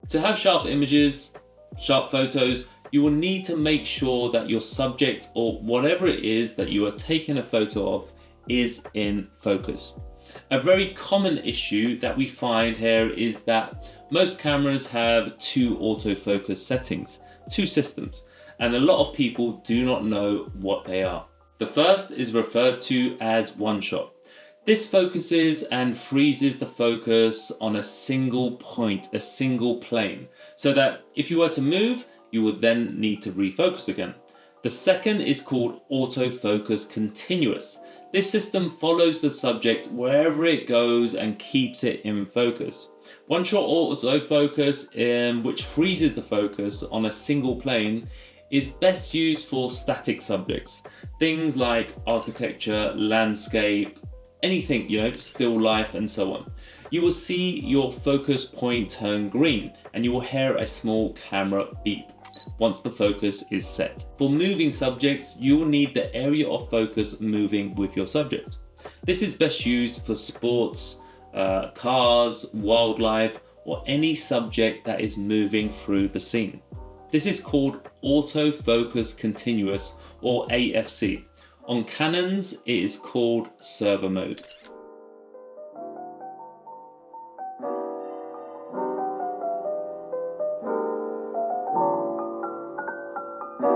To have sharp images, sharp photos, you will need to make sure that your subject or whatever it is that you are taking a photo of is in focus. A very common issue that we find here is that most cameras have two autofocus settings, two systems, and a lot of people do not know what they are. The first is referred to as one shot. This focuses and freezes the focus on a single point, a single plane, so that if you were to move, you would then need to refocus again. The second is called autofocus continuous. This system follows the subject wherever it goes and keeps it in focus. One-shot autofocus, which freezes the focus on a single plane, is best used for static subjects. Things like architecture, landscape, anything, still life and so on. You will see your focus point turn green and you will hear a small camera beep once the focus is set. For moving subjects, you will need the area of focus moving with your subject. This is best used for sports, cars, wildlife, or any subject that is moving through the scene. This is called autofocus continuous, or AFC. On Canons, it is called servo mode.